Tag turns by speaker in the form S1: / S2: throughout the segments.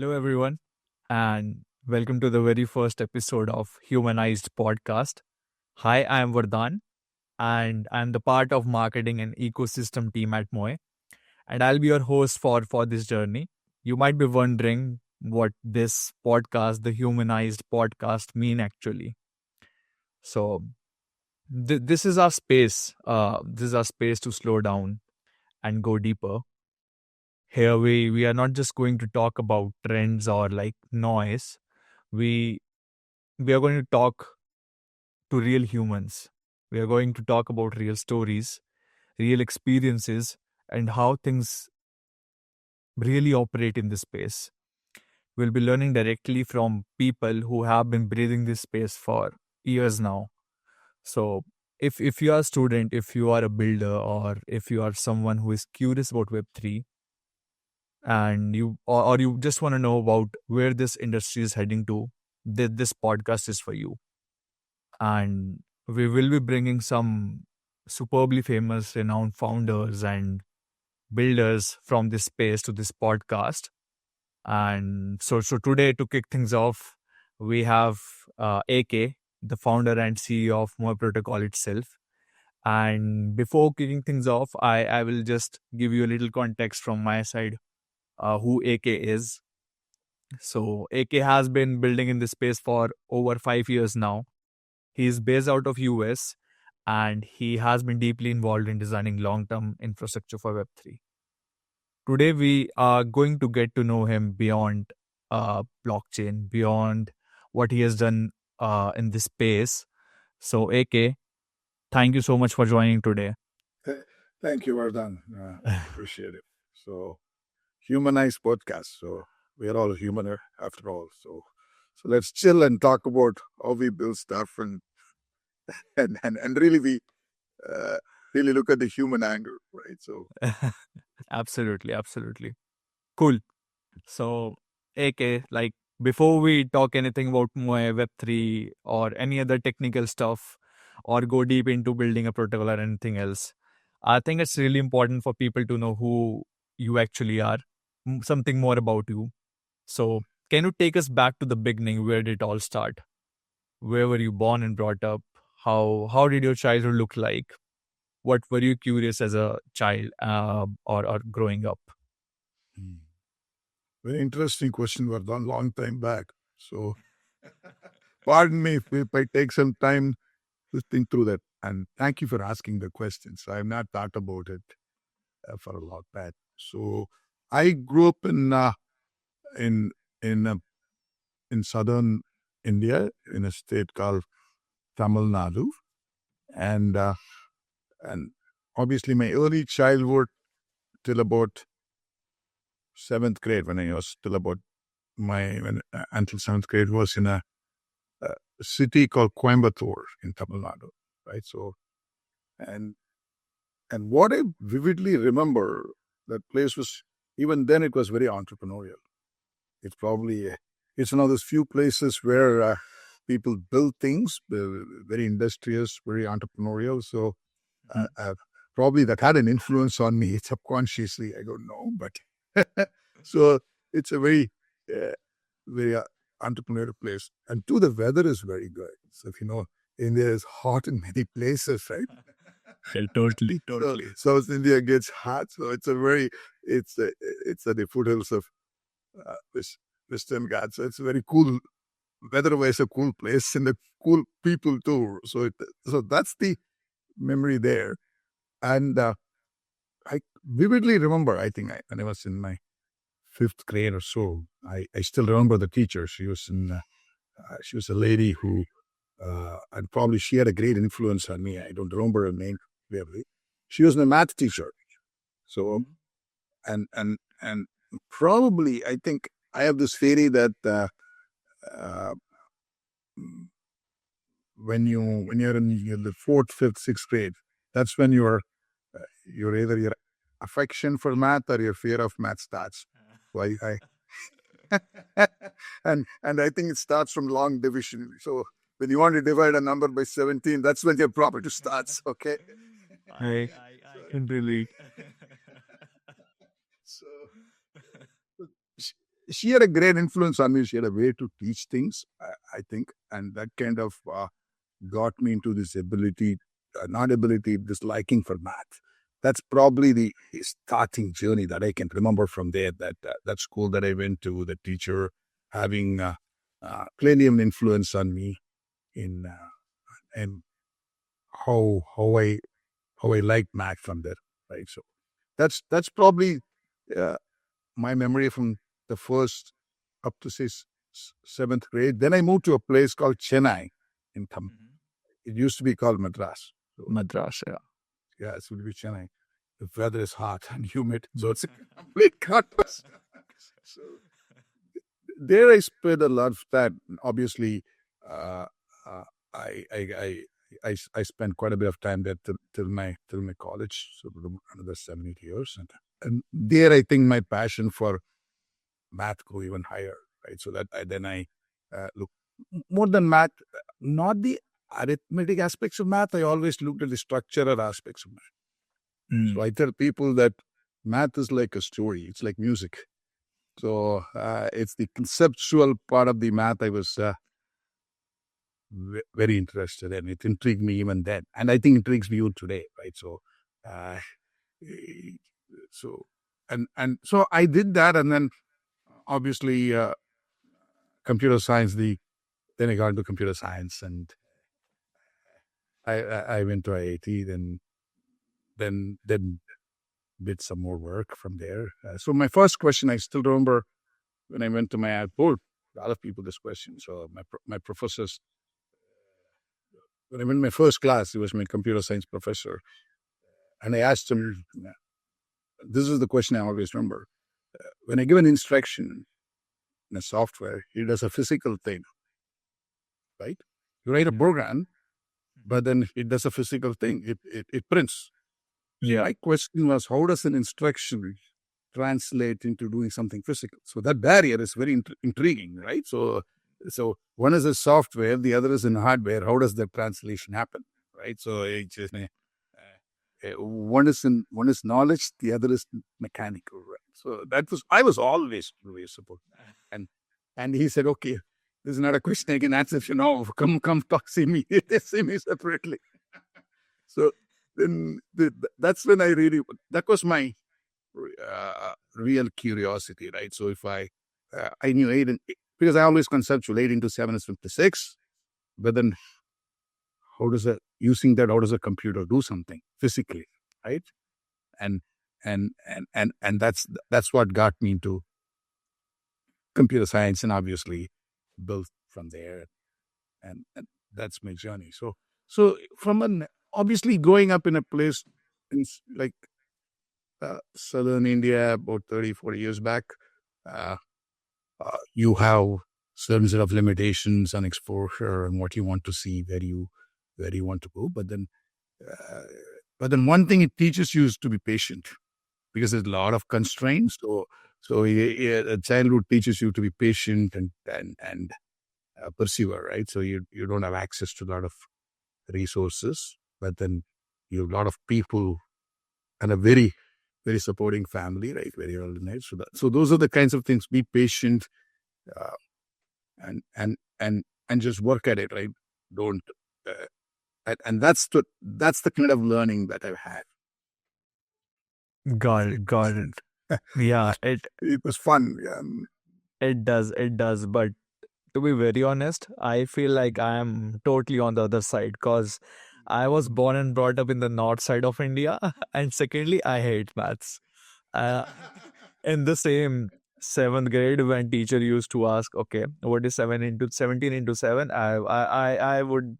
S1: Hello, everyone, and welcome to the very first episode of Humanized Podcast. Hi, I am Vardhan, and I'm the part of marketing and ecosystem team at MOI, and I'll be your host for this journey. You might be wondering what this podcast, the Humanized Podcast, mean actually. So, this is our space. This is our space to slow down and go deeper. Here, we are not just going to talk about trends or like noise. We we are going to talk to real humans. We are going to talk about real stories, real experiences, and how things really operate in this space. We'll be learning directly from people who have been breathing this space for years now. So, if you are a student, if you are a builder, or if you are someone who is curious about Web3, and or you just want to know about where this industry is heading to, this podcast is for you. And we will be bringing some superbly famous, renowned founders and builders from this space to this podcast. And so today, to kick things off, we have AK, the founder and CEO of MOI Protocol itself. And before kicking things off, I will just give you a little context from my side who AK is. So AK has been building in this space for over 5 years now. He is based out of US and he has been deeply involved in designing long-term infrastructure for Web3. Today we are going to get to know him beyond blockchain, beyond what he has done in this space. So AK, thank you so much for joining today.
S2: Thank you, Vardhan. Appreciate it. So, Humanized Podcast. So, we are all human after all. So let's chill and talk about how we build stuff and really we really look at the human angle, right? So,
S1: Absolutely. Cool. So, AK, like before we talk anything about Moe Web3 or any other technical stuff or go deep into building a protocol or anything else, I think it's really important for people to know who you actually are, something more about you. So, can you take us back to the beginning? Where did it all start? Where were you born and brought up? How did your childhood look like? What were you curious as a child or growing up?
S2: very interesting question, Vardhan, long time back. So, pardon me if I take some time to think through that. And thank you for asking the questions. I have not thought about it for a long time. So, I grew up in in uh, in southern India in a state called Tamil Nadu, and and obviously my early childhood till about seventh grade when I was still about until seventh grade was in a city called Coimbatore in Tamil Nadu, right? So and and what I vividly remember that place was even then it was very entrepreneurial. It's probably it's one of those few places where people build things, very industrious, very entrepreneurial. So probably that had an influence on me subconsciously. I don't know, but so it's a uh, very entrepreneurial place. And too, the weather is very good. So if you know, India is hot in many places, right?
S1: Yeah, totally.
S2: South India gets hot, so it's at the foothills of this Western Ghats. So it's a very cool weather-wise, a cool place, and the cool people too. So that's the memory there. And I vividly remember, I think when I was in my fifth grade or so, I still remember the teacher. She was a lady who, and probably she had a great influence on me. I don't remember her name clearly. She was my math teacher. So, and probably, I think I have this theory that uh, when you're in the fourth, fifth, sixth grade, that's when you're either your affection for math or your fear of math starts. So and I think it starts from long division. So when you want to divide a number by 17, that's when your property starts. Okay.
S1: I can relate.
S2: So she had a great influence on me. She had a way to teach things, I think, and that kind of got me into this ability, not ability, this liking for math. That's probably the starting journey that I can remember from there. That school that I went to, the teacher having plenty of influence on me in and how I like math from there. Right, so that's probably uh, my memory from the first up to say seventh grade. Then I moved to a place called Chennai in Tamil.
S1: Mhm.
S2: It used to be called Madras. So,
S1: Madras, yeah.
S2: yeah, it would be Chennai. The weather is hot and humid, so it's a complete contrast. So there I spent a lot of time. Obviously, uh, uh, I, I, I, I spent quite a bit of time there till my college, so another 7 8 years, and there I think my passion for math go even higher, right? So that then I look more than math, not the arithmetic aspects of math. I always looked at the structural aspects of math. So
S1: Mm.
S2: I tell people that math is like a story. It's like music. So it's the conceptual part of the math I was very interested in. It intrigued me even then, and I think intrigues me even today, right? So, uh, so and so I did that, and then obviously computer science. Then I got into computer science, and I went to IIT. Then did some more work from there. So my first question, I still remember when I went to my board. A lot of people this question. So my professors, when I went to my first class, he was my computer science professor, and I asked him. This is the question I always remember. When I give an instruction in a software, it does a physical thing, right? You write a
S1: Yeah.
S2: program, but then it does a physical thing. It prints. So
S1: Yeah.
S2: my question was, how does an instruction translate into doing something physical? So that barrier is very intriguing, right? So one is a software, the other is in hardware. How does that translation happen, right? So it just, one is knowledge, the other is mechanical, right? So that was I was always curious about, and he said, okay, this is not a question I can answer. If you know, come talk, see me, see me separately. So then that's when I really, that was my real curiosity, right? So if I knew because I always conceptual 8 into 7 is 56, but then how does a computer do something physically, right? And that's what got me into computer science, and obviously built from there, and that's my journey. So from an obviously growing up in a place like southern India about 30 40 years back, uh, you have certain set of limitations on exposure and what you want to see, where you want to go. Uh, but then one thing it teaches you is to be patient, because there's a lot of constraints. So childhood teaches you to be patient and persever, right? So you don't have access to a lot of resources, but then you have a lot of people and a very supporting family, right? Very early in age. So those are the kinds of things. Be patient, uh, and just work at it, right? Don't, uh, and that's the kind of learning that I've had.
S1: Got it. Got it. Yeah,
S2: It was fun. Yeah.
S1: it does. It does. But to be very honest, I feel like I am totally on the other side because I was born and brought up in the north side of India, and secondly, I hate maths. Uh, in the same seventh grade, when teacher used to ask, "Okay, what is 17 into 7?" I would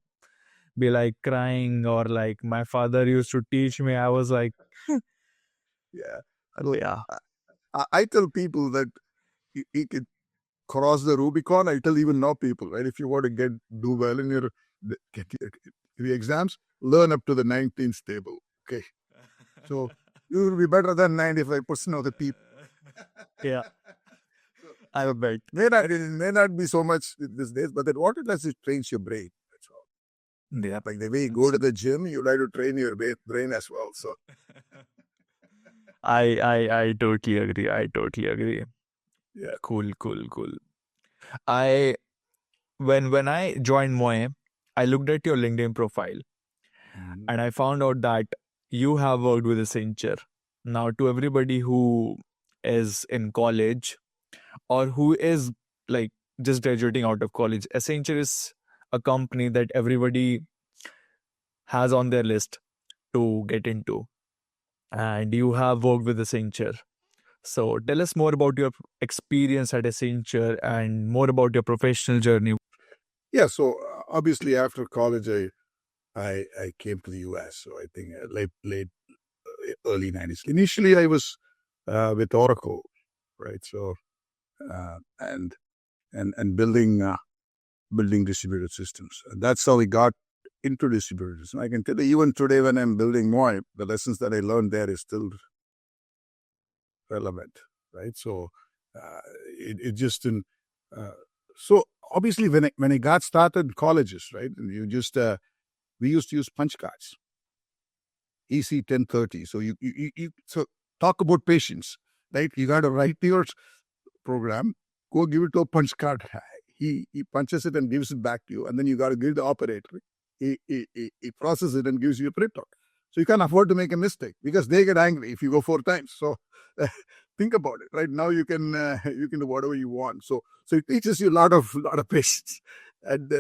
S1: be like crying, or like my father used to teach me. I was like,
S2: Yeah.
S1: yeah,
S2: I tell people that you can cross the Rubicon. I tell even now people, right? If you want to do well in get the exams, learn up to the 19th table. Okay. So you will be better than 95% of the people.
S1: yeah, I bet.
S2: It may not be so much these days, but then what it does is trains your brain. That's all.
S1: Yeah,
S2: Like the way you go to the gym, you like to train your brain as well. So
S1: I totally agree. I totally agree.
S2: Yeah.
S1: Cool, cool, cool. I when I joined Moe, I looked at your LinkedIn profile
S2: Mhm.
S1: and I found out that you have worked with Accenture. Now, to everybody who is in college or who is like just graduating out of college, Accenture is a company that everybody has on their list to get into. And you have worked with Accenture. So tell us more about your experience at Accenture and more about your professional journey.
S2: Yeah. So obviously, after college, I came to the US. So I think late early 90s. Initially, I was with Oracle, right? So and building distributed systems. That's how we got into distributed systems. I can tell you, even today, when I'm building more, the lessons that I learned there is still relevant, right? So it just didn't. Uh, so obviously, when I got started in colleges, right, and you just we used to use punch cards, EC 1030. So so talk about patience, right? You got to write your program, go give it to a punch card. He punches it and gives it back to you, and then you got to give the operator. He processes it and gives you a printout. So you can't afford to make a mistake because they get angry if you go 4 times. So think about it. Right now, you can do whatever you want. So it teaches you a lot of patience, and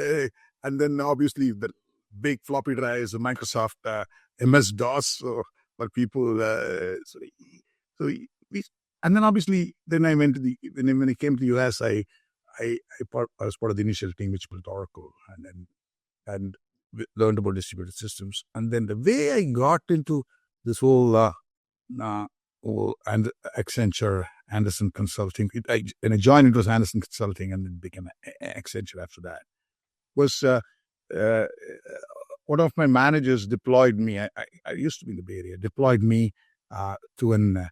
S2: then obviously the big floppy drives, the Microsoft MS DOS, for people. So we and then obviously, then I went to when I came to the US, I was part of the initial team which built Oracle, and learned about distributed systems. And then the way I got into this uh, whole and Accenture, Anderson Consulting, when I joined, it was Anderson Consulting, and then became Accenture after that. Was uh, one of my managers deployed me. I used to be in the Bay Area. Deployed me uh, to an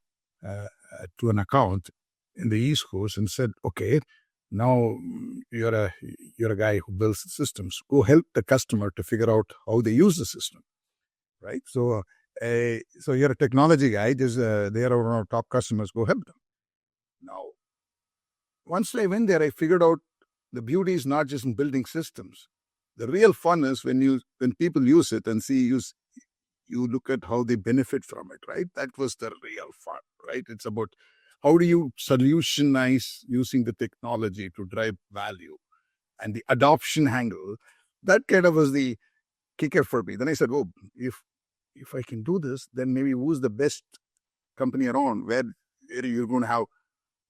S2: to an account in the East Coast and said, "Okay, now you're a guy who builds systems. Go help the customer to figure out how they use the system, right? So you're a technology guy. They are our top customers. Go help them." Now, once I went there, I figured out the beauty is not just in building systems. The real fun is when people use it and you look at how they benefit from it, right? That was the real fun, right? It's about how do you solutionize using the technology to drive value, and the adoption angle. That kind of was the kicker for me. Then I said, "Oh, if I can do this, then maybe who's the best company around where you're going to have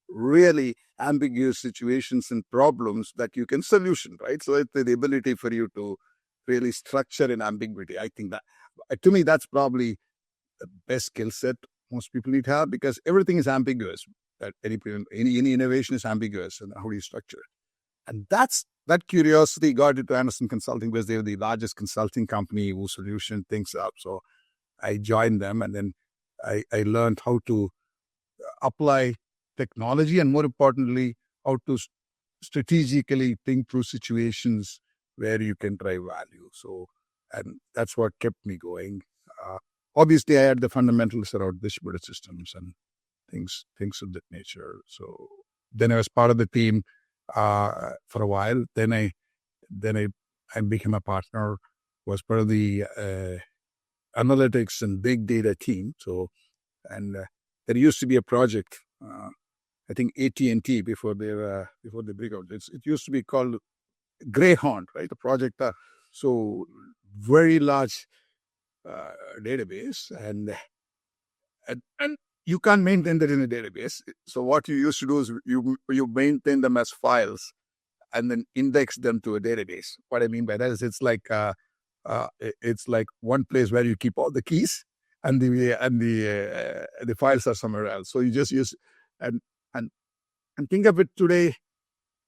S2: really ambiguous situations and problems that you can solution, right? So it's the ability for you to really structure in ambiguity. I think that, to me, that's probably the best skill set most people need to have, because everything is ambiguous. That any innovation is ambiguous, and how do you structure it? And that curiosity got into Anderson Consulting, because they were the largest consulting company who solution things up. So I joined them, and then I learned how to apply technology, and more importantly, how to strategically think through situations where you can drive value. So, and that's what kept me going. Uh, Obviously, I had the fundamentals around distributed systems and things of that nature. So then I was part of the team for a while. Then I became a partner. Was part of the analytics and big data team. So, and there used to be a project. I think AT&T before they break out. It used to be called Greyhound, right? The project. So very large uh, database, and you can't maintain that in a database. So what you used to do is you maintain them as files and then index them to a database. What I mean by that is it's like one place where you keep all the keys, and the files are somewhere else. So you just use and and and think of it today.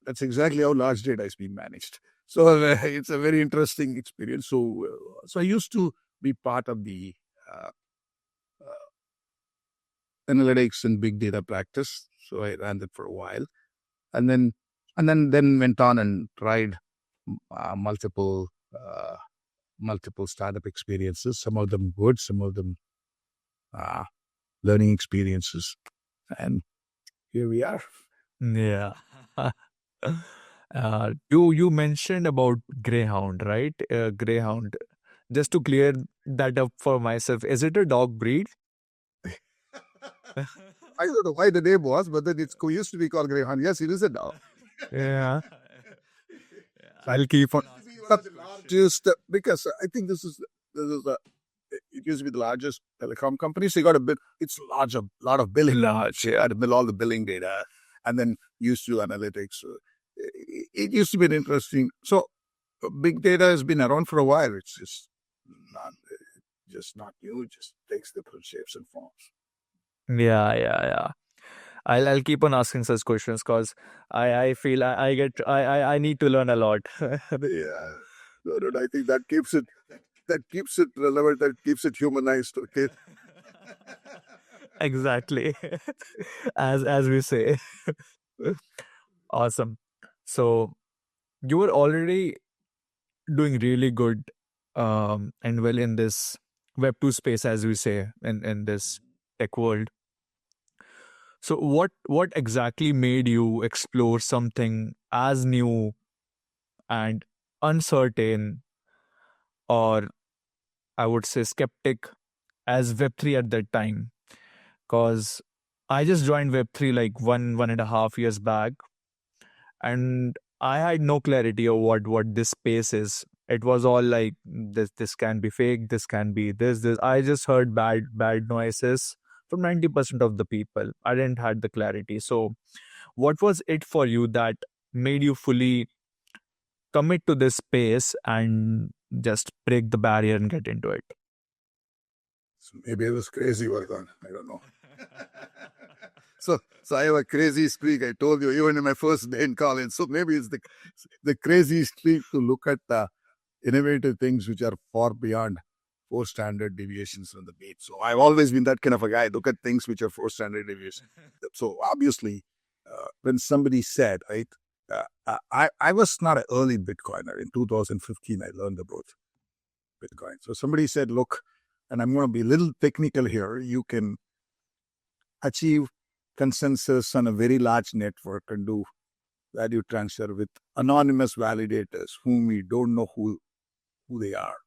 S2: That's exactly how large data is being managed. So it's a very interesting experience. So I used to be part of the uh, analytics and big data practice. So I ran that for a while, and then went on and tried uh, multiple uh, multiple startup experiences. Some of them good, some of them uh, learning experiences, and here we are.
S1: Yeah. You mentioned about Greyhound, right? Greyhound. Just to clear that up for myself, is it a dog breed?
S2: I don't know why the name was, but then it's used to be called Greyhound. Yes, it is a dog.
S1: Yeah. I'll keep on
S2: Used to be
S1: asking
S2: one of
S1: such
S2: the
S1: questions.
S2: largest because I think this is a it used to be the largest telecom company. So you got a bit. It's large, a lot of billing. Large, yeah, to bill all the billing data, and then used to analytics. So it used to be an interesting. So big data has been around for a while. It's just not new. It just takes different shapes and forms.
S1: Yeah, yeah, yeah. I'll keep on asking such questions because I feel I need to learn a lot.
S2: Yeah, no, I think that keeps it relevant. That keeps it humanized. Okay.
S1: Exactly. As we say. Awesome. So you were already doing really good and well in this Web2 space, as we say, in this tech world. So what exactly made you explore something as new and uncertain, or I would say skeptic, as Web3 at that time? Because I just joined Web3 like 1.5 years back, and I had no clarity of what this space is. It was all like this can be fake, this can be this. I just heard bad noises from 90% of the people. I didn't had the clarity. So what was it for you that made you fully commit to this space and just break the barrier and get into it?
S2: So maybe it was crazy work on. I don't know. So I have a crazy streak. I told you even in my first day in college. So maybe it's the crazy streak to look at the innovative things which are far beyond four standard deviations from the beat. So I've always been that kind of a guy. Look at things which are four standard deviations. So obviously, when somebody said, right, I was not an early Bitcoiner. In 2015, I learned about Bitcoin. So somebody said, look, and I'm going to be a little technical here. You can achieve consensus on a very large network and do value transfer with anonymous validators whom we don't know who they are.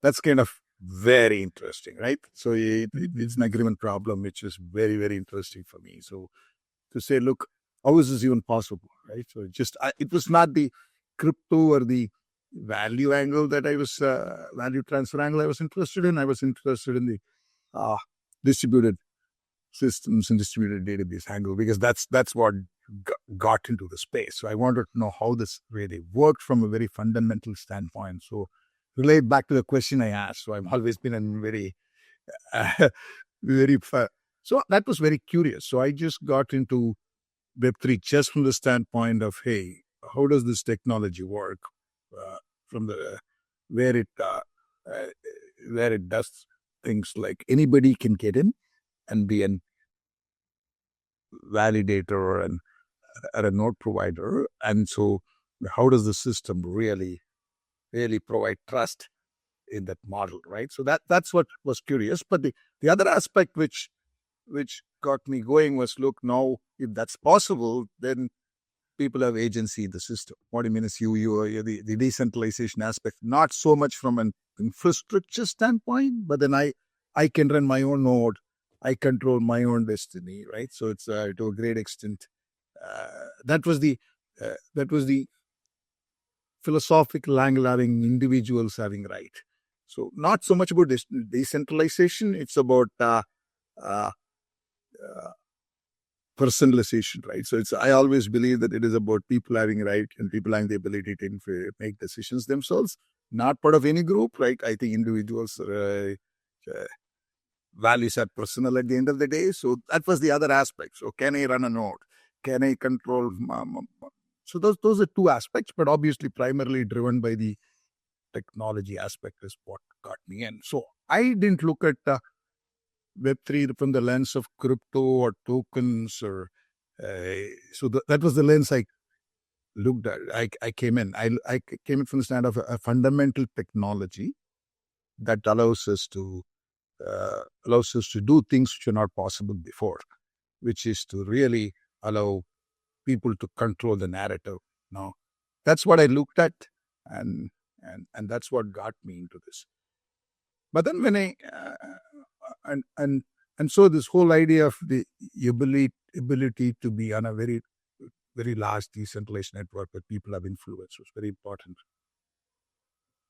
S2: That's kind of very interesting, right? So it's an agreement problem, which is very, very interesting for me. So to say, look, how is this even possible, right? So it was not the crypto or the value angle that I was, value transfer angle I was interested in. I was interested in the uh, distributed systems and distributed database angle because that's what got into the space. So I wanted to know how this really worked from a very fundamental standpoint. So relate back to the question I asked. So I've always been a very, uh, very, so that was very curious. So I just got into Web3 just from the standpoint of, hey, how does this technology work? Uh, from the uh, where it does things like anybody can get in and be an validator and a node provider. And so how does the system really provide trust in that model, right? So that's what was curious. But the other aspect which got me going was, look, now if that's possible, then people have agency in the system. What I mean is the decentralization aspect, not so much from an infrastructure standpoint, but then I can run my own node. I control my own destiny, right? So it's to a great extent that was the philosophical angle having individuals having right. So not so much about decentralization. It's about uh, uh, personalization, right? So I always believe that it is about people having right and people having the ability to make decisions themselves, not part of any group, right? I think individuals values are personal at the end of the day. So that was the other aspect. So can I run a node? Can I control? So those are two aspects, but obviously primarily driven by the technology aspect is what got me in. So I didn't look at Web3 from the lens of crypto or tokens or that was the lens I looked at. I came in. I came in from the stand of a fundamental technology that allows us to do things which are not possible before, which is to really allow people to control the narrative. No, that's what I looked at, and that's what got me into this. But then when I and so this whole idea of the ability to be on a very large decentralized network where people have influence was very important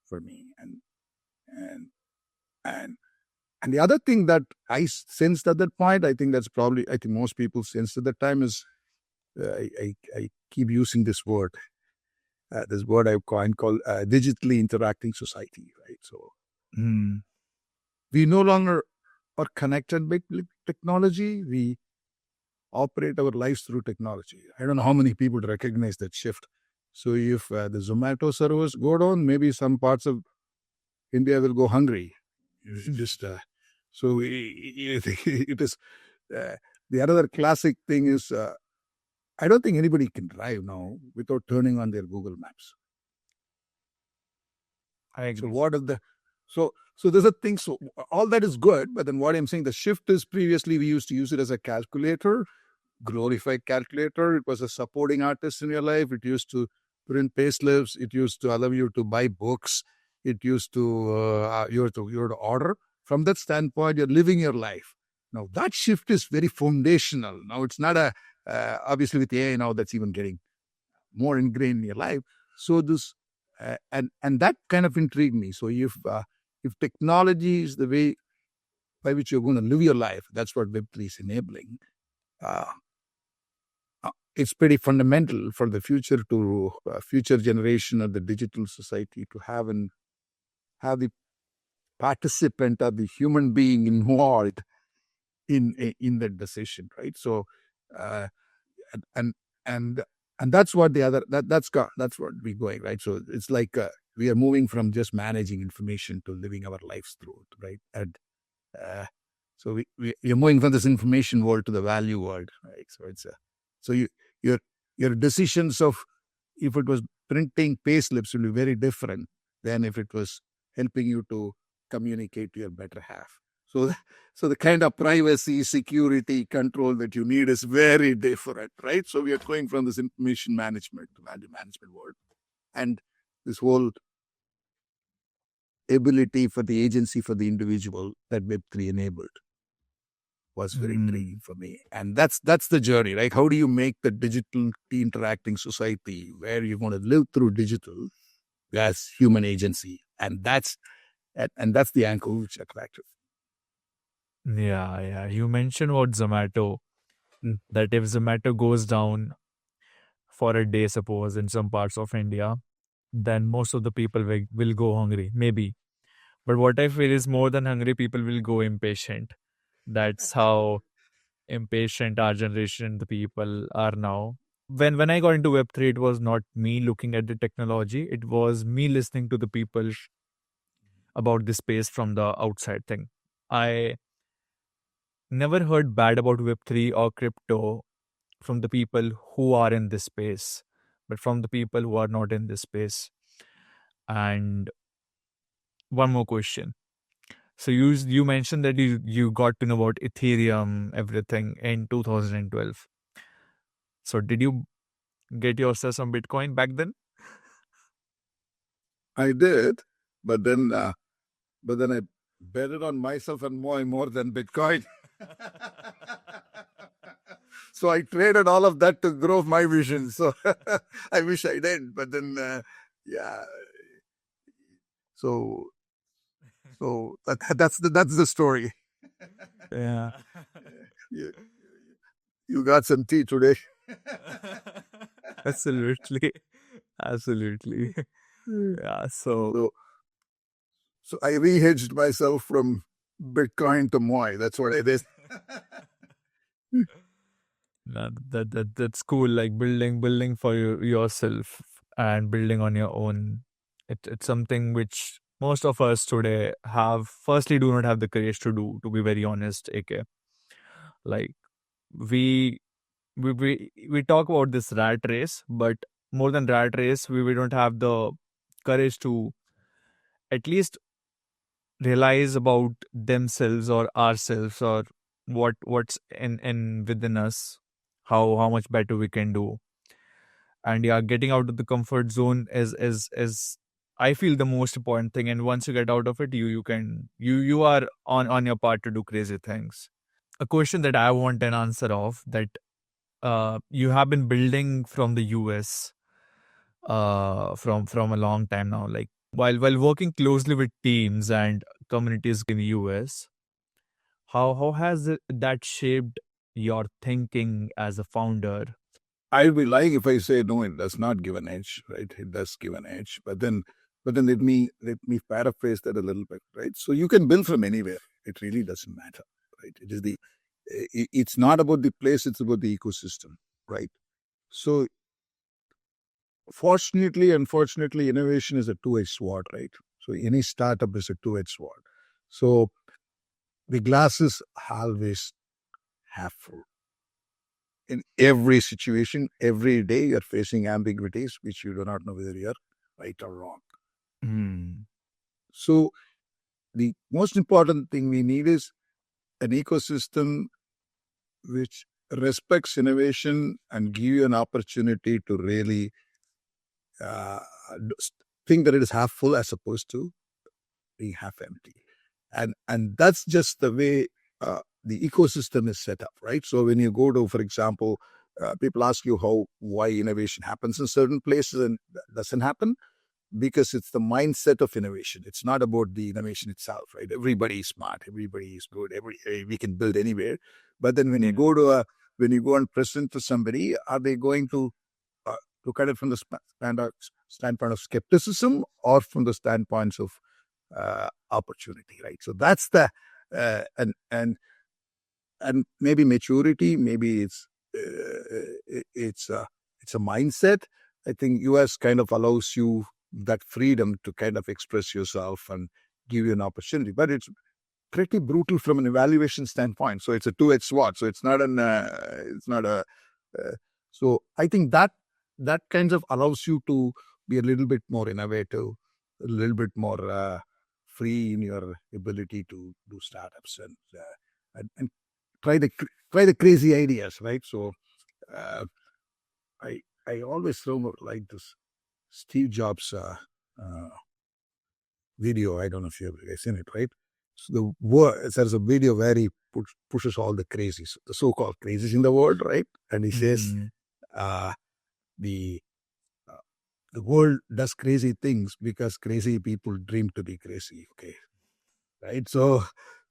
S2: for me. And and and the other thing that I sensed at that point, I think most people sensed at that time is I keep using this word I've coined called digitally interacting society, right? So we no longer are connected with technology. We operate our lives through technology. I don't know how many people recognize that shift. So if the Zomato servers go down, maybe some parts of India will go hungry. Just so it is. The other classic thing is I don't think anybody can drive now without turning on their Google Maps.
S1: I
S2: So
S1: agree.
S2: what is the so there's a thing. So all that is good, but then what I'm saying, the shift is previously we used to use it as a calculator, glorified calculator. It was a supporting artist in your life. It used to print payslips. It used to allow you to buy books. It used to you were to order. From that standpoint, you're living your life. Now that shift is very foundational. Now it's not a obviously with AI now that's even getting more ingrained in your life. So this and that kind of intrigued me. So if technology is the way by which you're going to live your life, that's what Web3 is enabling. Uh, it's pretty fundamental for the future to future generation of the digital society to have the participant or the human being involved in that decision, right? So uh, and and and that's what the other that's what we're going, right? So it's like we are moving from just managing information to living our lives through it, right? And uh, so we're moving from this information world to the value world, right? So it's so your your decisions of if it was printing pay slips will be very different than if it was helping you to communicate to your better half. So so the kind of privacy, security, control that you need is very different, right? So we are going from this information management to value management world, and this whole ability for the agency for the individual that Web3 enabled was very intriguing for me. And that's the journey, right? How do you make the digital interacting society where you're going to live through digital as human agency? And that's the angle which attracted.
S1: Yeah. You mentioned about Zomato, that if Zomato goes down for a day, suppose, in some parts of India, then most of the people will go hungry, maybe. But what I feel is more than hungry, people will go impatient. That's how impatient our generation, the people are now. When I got into Web3, it was not me looking at the technology. It was me listening to the people about this space from the outside thing. I never heard bad about Web3 or crypto from the people who are in this space, but from the people who are not in this space. And one more question. So you mentioned that you got to know about Ethereum, everything in 2012. So did you get yourself some Bitcoin back then?
S2: I did, but then I betted on myself and more than Bitcoin. So I traded all of that to grow my vision. So I wish I did, but then yeah. So that's the story.
S1: Yeah.
S2: You, you got some tea today.
S1: Absolutely. Absolutely. Yeah.
S2: So so I rehedged myself from Bitcoin to MOI. That's what I did.
S1: That's cool. Like building for yourself and building on your own. It's something which most of us today have. Firstly, do not have the courage to do. To be very honest, AK. Like we we talk about this rat race, but more than rat race, we don't have the courage to at least realize about themselves or ourselves or what's in within us, how much better we can do. And yeah, getting out of the comfort zone is I feel the most important thing. And once you get out of it, you are on your part to do crazy things. A question that I want an answer of, that you have been building from the US from a long time now, like while working closely with teams and communities in the US, how has that shaped your thinking as a founder?
S2: I'll be lying if I say no, it does not give an edge, right? It does give an edge. But then let me paraphrase that a little bit, right? So you can build from anywhere. It really doesn't matter, right? It's not about the place, it's about the ecosystem, right? So fortunately, unfortunately, innovation is a two-edged sword, right? So any startup is a two-edged sword. So the glass is always half full. In every situation, every day, you're facing ambiguities which you do not know whether you're right or wrong.
S1: Hmm.
S2: So the most important thing we need is an ecosystem which respects innovation and give you an opportunity to really uh, think that it is half full as opposed to being half empty. And that's just the way the ecosystem is set up, right? So when you go to, for example, people ask you why innovation happens in certain places and that doesn't happen, because it's the mindset of innovation. It's not about the innovation itself, right? Everybody is smart, everybody is good, we can build anywhere. But then when you go to when you go and present to somebody, are they going to look at it from the standpoint of skepticism or from the standpoints of opportunity, right? So that's the and maybe maturity, maybe it's a mindset. I think US kind of allows you that freedom to kind of express yourself and give you an opportunity, but it's pretty brutal from an evaluation standpoint. So it's a two-edged sword. So it's not a so I think that kind of allows you to be a little bit more innovative, a little bit more free in your ability to do startups and try the crazy ideas, right? So uh, I always remember like this Steve Jobs uh, video. I don't know if you've seen it, right? So there's a video where he pushes all the crazies, the so-called crazies in the world, right? And he says
S1: Hmm.
S2: uh, the uh, the world does crazy things because crazy people dream to be crazy. Okay, right? So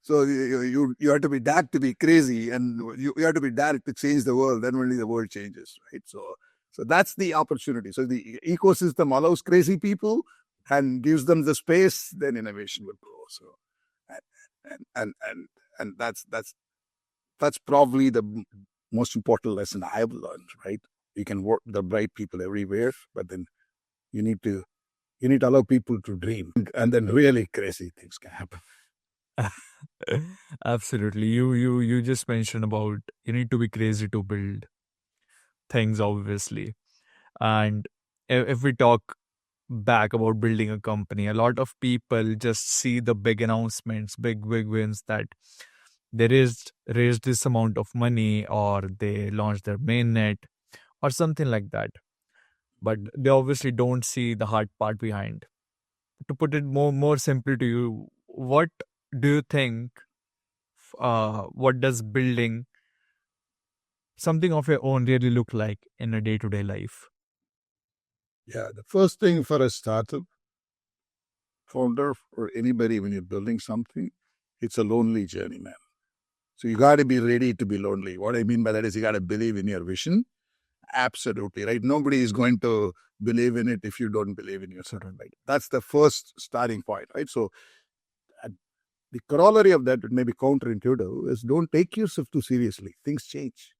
S2: you have to be dared to be crazy, and you have to be dared to change the world. Then only the world changes, right? So that's the opportunity. So the ecosystem allows crazy people and gives them the space. Then innovation will grow. So and that's probably the most important lesson I've learned. Right? You can work the bright people everywhere, but then you need to allow people to dream, and then really crazy things can happen.
S1: Absolutely. You just mentioned about you need to be crazy to build things, obviously. And if we talk back about building a company, a lot of people just see the big announcements, big wins, that they raised this amount of money, or they launched their mainnet or something like that. But they obviously don't see the hard part behind. To put it more simply to you, what do you think, what does building something of your own really look like in a day-to-day life?
S2: Yeah, the first thing for a startup founder or anybody when you're building something, it's a lonely journey, man. So you got to be ready to be lonely. What I mean by that is you got to believe in your vision. Absolutely, right? Nobody is going to believe in it if you don't believe in yourself, right? That's the first starting point, right? So uh, the corollary of that, maybe counterintuitive, is don't take yourself too seriously. Things change,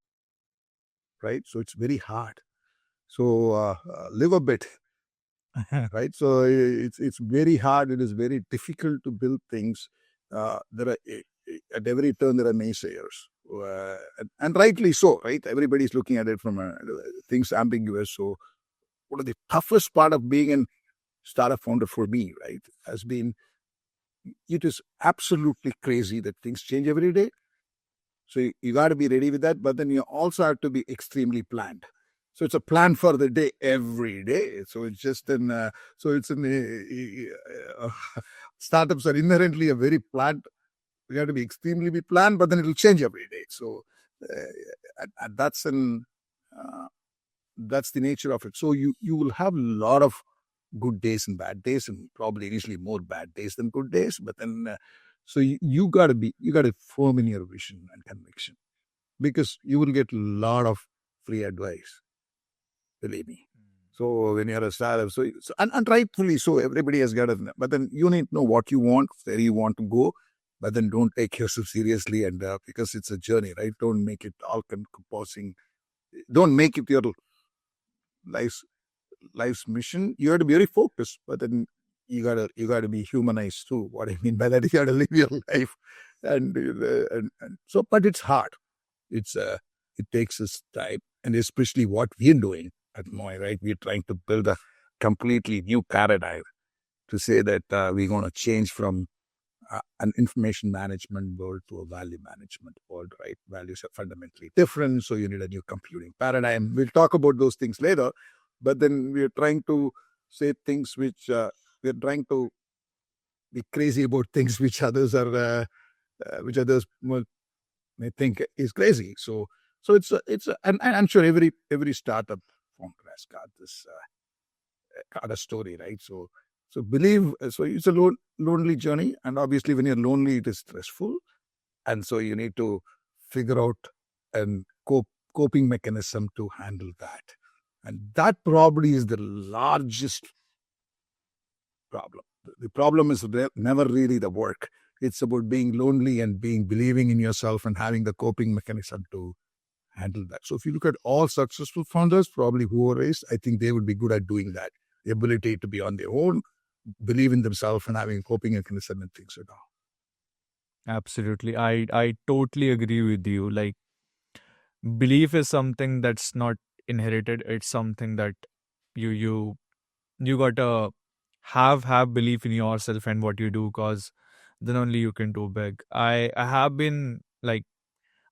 S2: right? So it's very hard. So live a bit, right? So it's very hard. It is very difficult to build things. There are at every turn there are naysayers, and rightly so, right? Everybody's looking at it from things ambiguous. So one of the toughest part of being a startup founder for me, right, has been it is absolutely crazy that things change every day. So you got to be ready with that, but then you also have to be extremely planned. So it's a plan for the day every day. So it's just startups are inherently a very planned. We have to be extremely be planned, but then it'll change every day. So and uh, that's the nature of it. So you will have a lot of good days and bad days, and probably initially more bad days than good days. But then, so you got to firm in your vision and conviction, because you will get a lot of free advice. Believe me. So when you're a startup, and rightfully so, everybody has got it. But then you need to know what you want, where you want to go. But then don't take yourself seriously, and because it's a journey, right? Don't make it all composing. Don't make it your life's life's mission. You have to be very focused, but then you gotta be humanized too. What I mean by that, you gotta live your life, and so. But it's hard. It takes us time, and especially what we're doing at MOI, right? We're trying to build a completely new paradigm to say that we're going to change from an information management world to a value management world, right? Values are fundamentally different, so you need a new computing paradigm. We'll talk about those things later, but then we're trying to say things which we're trying to be crazy about things which others may think is crazy. So and I'm sure every startup founder has got this got a story, right? So believe. So it's a lonely journey, and obviously when you're lonely, it is stressful, and so you need to figure out and coping mechanism to handle that, and that probably is the largest problem. The problem is never really the work. It's about being lonely and believing in yourself and having the coping mechanism to handle that. So if you look at all successful founders, probably who are raised, I think they would be good at doing that. The ability to be on their own, believe in themselves, and having coping mechanism and things like that.
S1: Absolutely. I totally agree with you. Like, belief is something that's not inherited. It's something that you you gotta have belief in yourself and what you do, cause then only you can do big. I have been like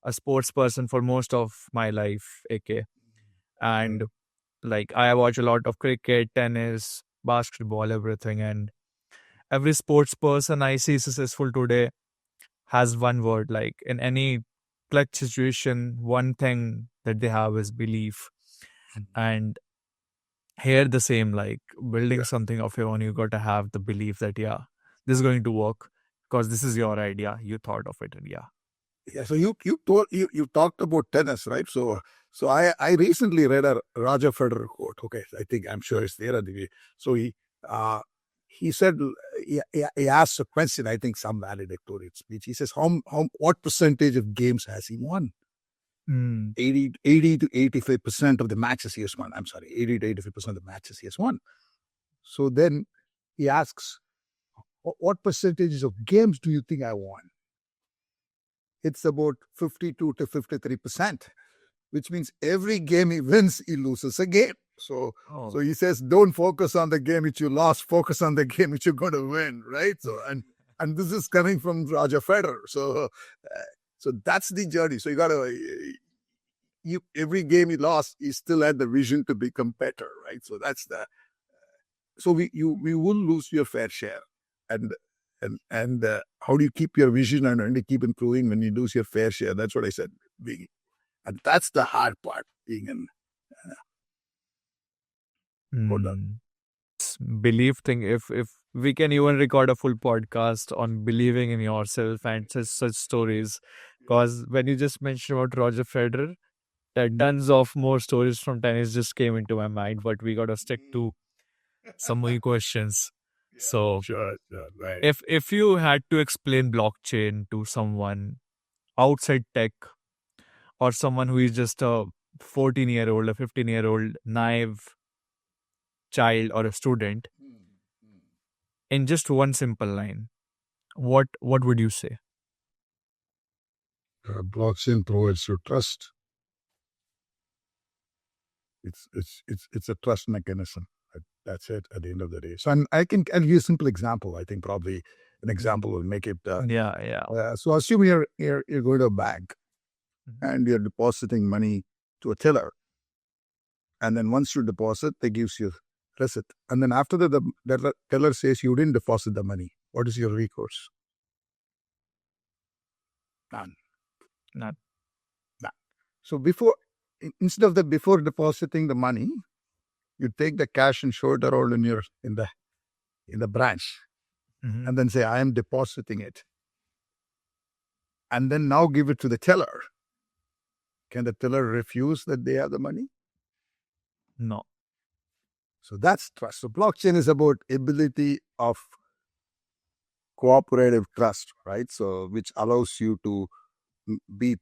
S1: a sports person for most of my life, AK, and like I watch a lot of cricket, tennis, basketball, everything, and every sports person I see successful today has one word. Like in any clutch situation, one thing that they have is belief. And here the same, like building
S2: Yeah.
S1: something of your own, you got to have the belief that yeah, this is going to work because this is your idea, you thought of it, and yeah.
S2: Yeah, so you talked about tennis, right? So I recently read a Roger Federer quote. Okay, I think I'm sure it's there. So uh, he said he asked a question. I think some valedictorian speech. He says, how what percentage of games has he won?
S1: Mm.
S2: 80 to 85% of the matches he has won. I'm sorry, 80 to 85% of the matches he has won. So then he asks, what percentages of games do you think I won? It's about 52 to 53%, which means every game he wins, he loses a game. So he says, don't focus on the game which you lost, focus on the game which you're going to win, right? So and this is coming from Roger Federer. So that's the journey. So you got to every game he lost, he still had the vision to become better, right? So that's the so we will lose your fair share, and how do you keep your vision and keep improving when you lose your fair share? That's what I said. And that's the hard part. Being in
S1: Mm. Belief thing. If we can even record a full podcast on believing in yourself and such stories, because when you just mentioned about Roger Federer, tons of more stories from tennis just came into my mind, but we gotta stick to some more questions. So
S2: sure, right.
S1: if you had to explain blockchain to someone outside tech, or someone who is just a 14-year-old, a 15-year-old naive child or a student, in just one simple line, what would you say?
S2: Blockchain provides you trust. It's a trust mechanism. That's it at the end of the day. So and I'll give you a simple example. I think probably an example will make it.
S1: Yeah, yeah.
S2: So assume you're going to a bank
S1: Mhm.
S2: and you're depositing money to a teller, And then once you deposit, they gives you receipt. And then after that, the teller says you didn't deposit the money. What is your recourse? None.
S1: Not.
S2: None. So instead of before depositing the money, you take the cash and show it around in the branch,
S1: Mhm.
S2: and then say, I am depositing it. And then now give it to the teller. Can the teller refuse that they have the money?
S1: No.
S2: So that's trust. So blockchain is about ability of cooperative trust, right? So which allows you to be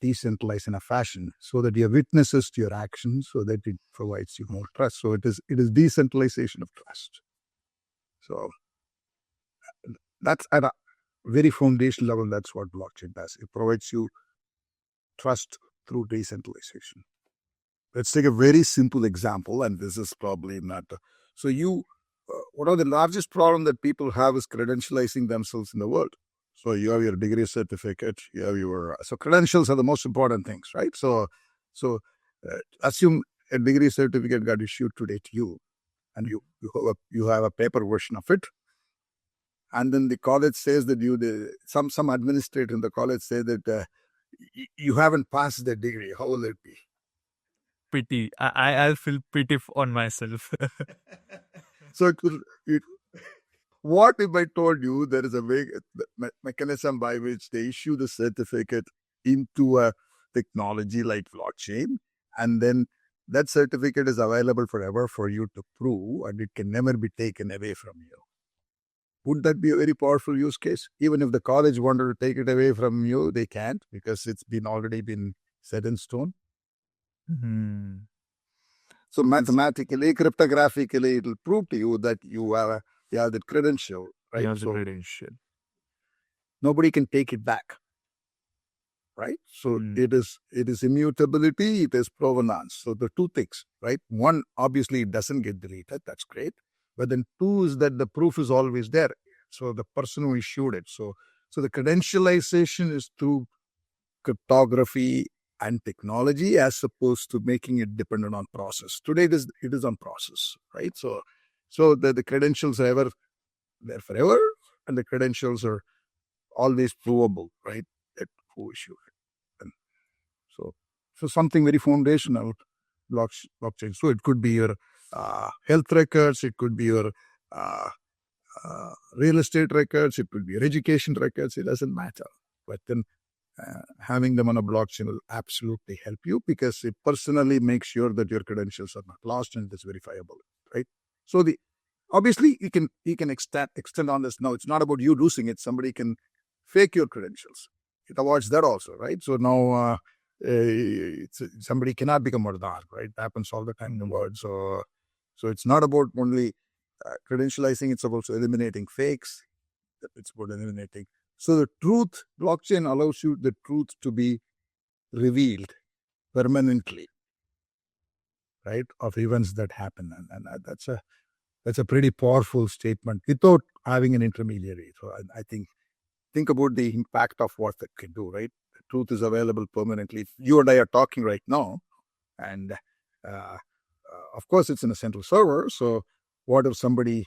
S2: decentralized in a fashion so that your witnesses to your actions, so that it provides you more trust. So it is decentralization of trust. So that's at a very foundational level. That's what blockchain does. It provides you trust through decentralization. Let's take a very simple example, and this is probably not. So one of the largest problem that people have is credentializing themselves in the world. So you have your degree certificate, you have so credentials are the most important things, right? Assume a degree certificate got issued today to you, and you have a paper version of it, and then the college says that some administrator in the college say that you haven't passed the degree. How will it be?
S1: Pity. I'll feel pity on myself.
S2: So what if I told you there is a mechanism by which they issue the certificate into a technology like blockchain, and then that certificate is available forever for you to prove, and it can never be taken away from you? Would that be a very powerful use case? Even if the college wanted to take it away from you, they can't, because it's already been set in stone.
S1: Hmm.
S2: So mathematically, cryptographically, it will prove to you that you have that credential,
S1: You
S2: right?
S1: have the
S2: So
S1: credential.
S2: nobody can take it back, right? So
S1: Hmm.
S2: it is immutability, it is provenance. So the two things, right? One, obviously, it doesn't get deleted. That's great. But then two is that the proof is always there. So the person who issued it. So the credentialization is through cryptography and technology, as opposed to making it dependent on process. Today it is on process, right? So the credentials are there forever, and the credentials are always provable, right? That who issued it. And so something very foundational, blockchain. So it could be your health records, it could be your uh, real estate records, it could be your education records. It doesn't matter. But then having them on a blockchain will absolutely help you, because it personally makes sure that your credentials are not lost and it is verifiable, right? So obviously you can extend on this. Now it's not about you losing it. Somebody can fake your credentials. It avoids that also, right? So now somebody cannot become more dark, right? It happens all the time in the world. So it's not about only credentializing. It's about eliminating fakes. It's about eliminating. So the truth, blockchain allows you the truth to be revealed permanently, right, of events that happen, and that's a pretty powerful statement without having an intermediary. So I think about the impact of what that can do, right? The truth is available permanently. You and I are talking right now, and of course it's in a central server. So what if somebody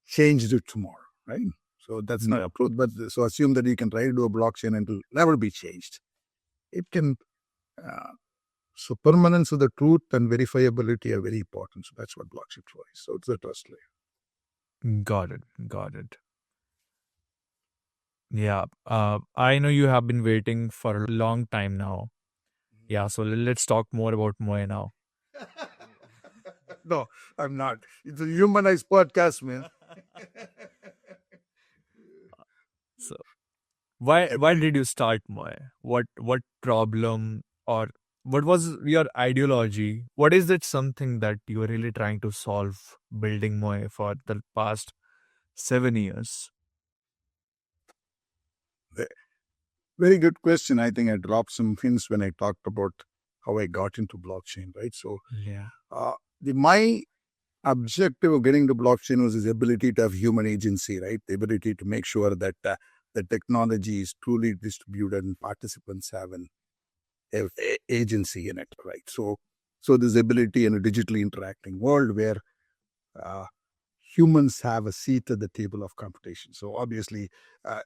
S2: changed it tomorrow, right? So that's not approved. But so assume that you can try to do a blockchain and it will never be changed. It can. So permanence of the truth and verifiability are very important. So that's what blockchain provides. So it's a trust layer.
S1: Got it. Got it. Yeah. I know you have been waiting for a long time now. Yeah. So let's talk more about Moy now.
S2: No, I'm not. It's a humanized podcast, man.
S1: So why did you start Moy? What problem, or what was your ideology? What is it something that you were really trying to solve building Moy for the past 7 years?
S2: Very good question. I think I dropped some hints when I talked about how I got into blockchain, right? So
S1: Yeah.
S2: my objective of getting to blockchain was his ability to have human agency, right? The ability to make sure that the technology is truly distributed and participants have an agency in it, right? So So this ability in a digitally interacting world where uh, humans have a seat at the table of computation. So obviously,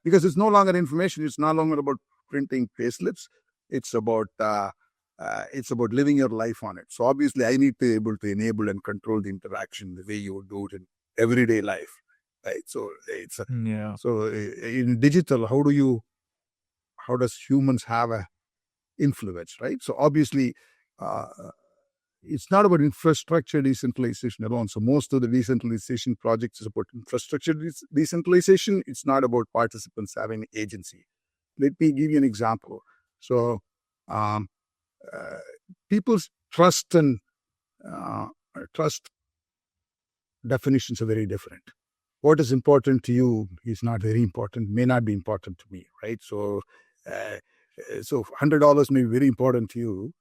S2: because it's no longer information, it's no longer about printing payslips. It's about living your life on it. So obviously, I need to be able to enable and control the interaction the way you would do it in everyday life, right? So
S1: Yeah.
S2: in digital, how does humans have a influence, right? So obviously, uh, it's not about infrastructure decentralization alone. So most of the decentralization projects is about infrastructure decentralization. It's not about participants having agency. Let me give you an example. So um, uh, people's uh, trust definitions are very different. What is important to you is not very important, may not be important to me, right? Uh, so $100 may be very important to you,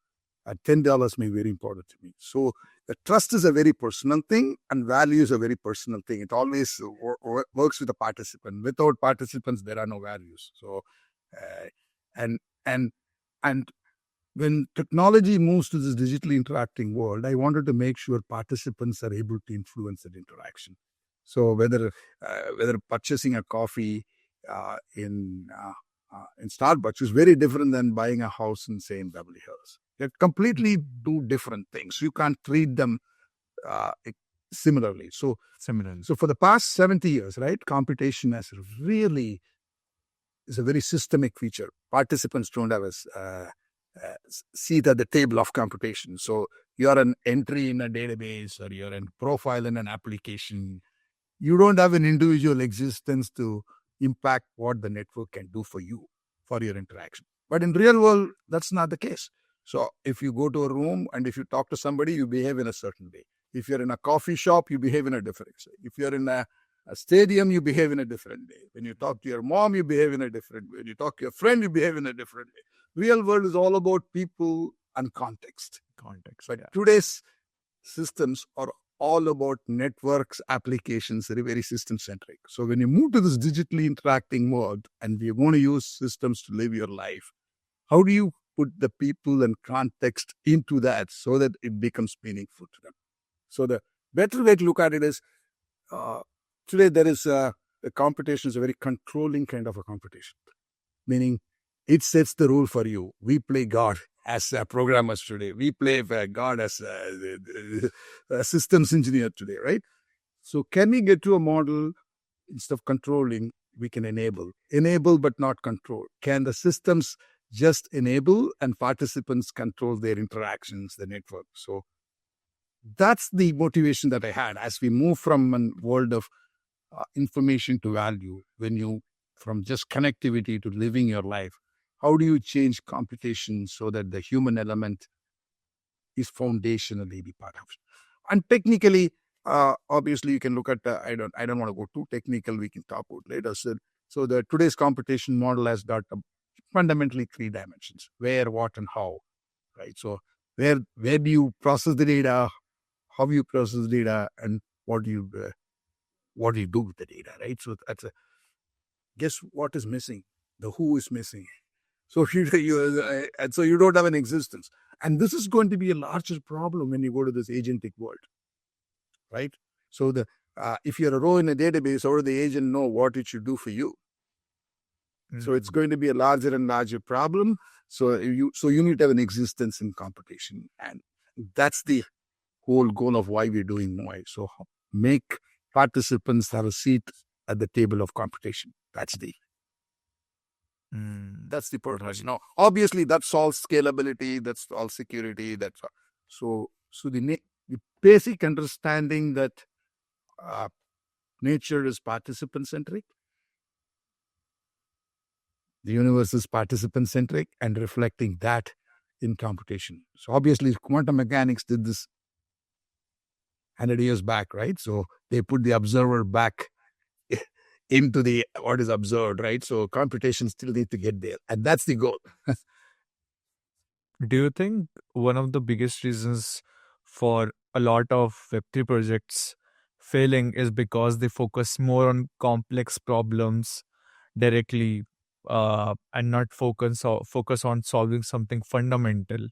S2: $10 may be very important to me. So the trust is a very personal thing, and value is a very personal thing. It always works with the participant. Without participants, there are no values. So, uh, and and and when technology moves to this digitally interacting world, I wanted to make sure participants are able to influence that interaction. So whether purchasing a coffee in Starbucks is very different than buying a house in, say, in Beverly Hills. They're completely two different things. You can't treat them uh, similarly.
S1: Similarly.
S2: So for the past 70 years, right, computation has really is a very systemic feature. Participants don't have a seat at the table of computation. So you're an entry in a database or you're a profile in an application. You don't have an individual existence to impact what the network can do for you, for your interaction. But in real world, that's not the case. So if you go to a room and if you talk to somebody, you behave in a certain way. If you're in a coffee shop, you behave in a different way. If you're in a stadium, you behave in a different way. When you talk to your mom, you behave in a different way. When you talk to your friend, you behave in a different way. Real world is all about people and context. But today's systems are all about networks, applications, very, very system centric. So when you move to this digitally interacting world and we want to use systems to live your life, how do you put the people and context into that so that it becomes meaningful to them? So the better way to look at it is uh, today there is the competition is a very controlling kind of a competition, meaning it sets the rule for you. We play God as programmers today. We play God as a systems engineer today, right? So can we get to a model instead of controlling, we can enable but not control? Can the systems just enable and participants control their interactions, the network? So that's the motivation that I had as we move from a world of information to value. When you from just connectivity to living your life, how do you change computation so that the human element is foundationally the part of it? And technically, obviously, you can look at. I don't want to go too technical. We can talk about later. So the today's computation model has got fundamentally three dimensions: where, what, and how. Right. So where do you process the data? How you process data, and what do you do with the data? Right. So that's a guess what is missing? The who is missing. So and so you don't have an existence. And this is going to be a larger problem when you go to this agentic world, right? So if you're a row in a database, how does the agent know what it should do for you? So it's going to be a larger and larger problem. So you need to have an existence in competition, and that's the whole goal of why we're doing MOI. So make participants have a seat at the table of competition. That's the purpose. Now, obviously, that solves scalability, that's all security. The basic understanding that nature is participant centric, the universe is participant centric, and reflecting that in computation. So, obviously, quantum mechanics did this 100 years back, right? So, they put the observer back into the what is observed, right? So, computation still need to get there, and that's the goal.
S1: Do you think one of the biggest reasons for a lot of Web3 projects failing is because they focus more on complex problems directly and not focus on solving something fundamental?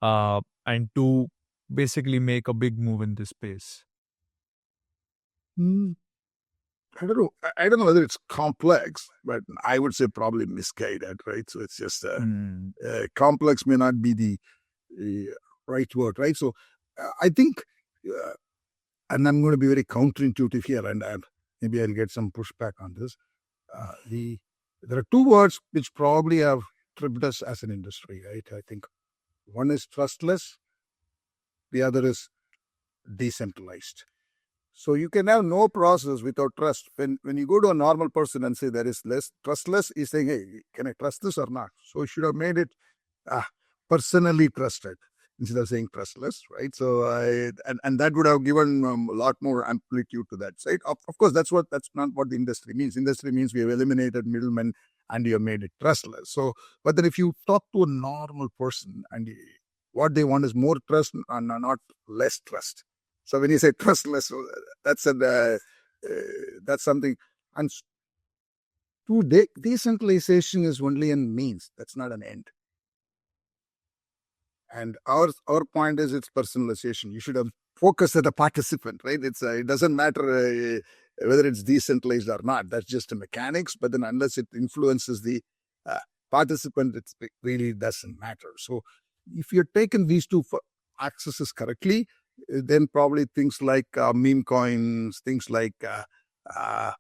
S1: and to basically make a big move in this space?
S2: Hmm, I don't know. I don't know whether it's complex, but I would say probably misguided, right? So it's just
S1: Mm.
S2: complex may not be the right word, right? So I think, uh, and I'm going to be very counterintuitive here, and maybe I'll get some pushback on this. There are two words which probably have tripped us as an industry, right? I think one is trustless, the other is decentralized. So you can have no process without trust. When you go to a normal person and say there is less trustless, he's saying, hey, can I trust this or not? So you should have made it uh, personally trusted instead of saying trustless, right? So and that would have given a lot more amplitude to that side. Of course, that's not what the industry means. Industry means we have eliminated middlemen and you have made it trustless. So, but then if you talk to a normal person and what they want is more trust and not less trust. So when you say trustless, that's that's something. And decentralization is only a means. That's not an end. And our point is it's personalization. You should have focused at the participant, right? It doesn't matter whether it's decentralized or not. That's just a mechanics. But then unless it influences the uh, participant, it really doesn't matter. So if you're taking these two accesses correctly, then probably things like meme coins, things like uh, uh,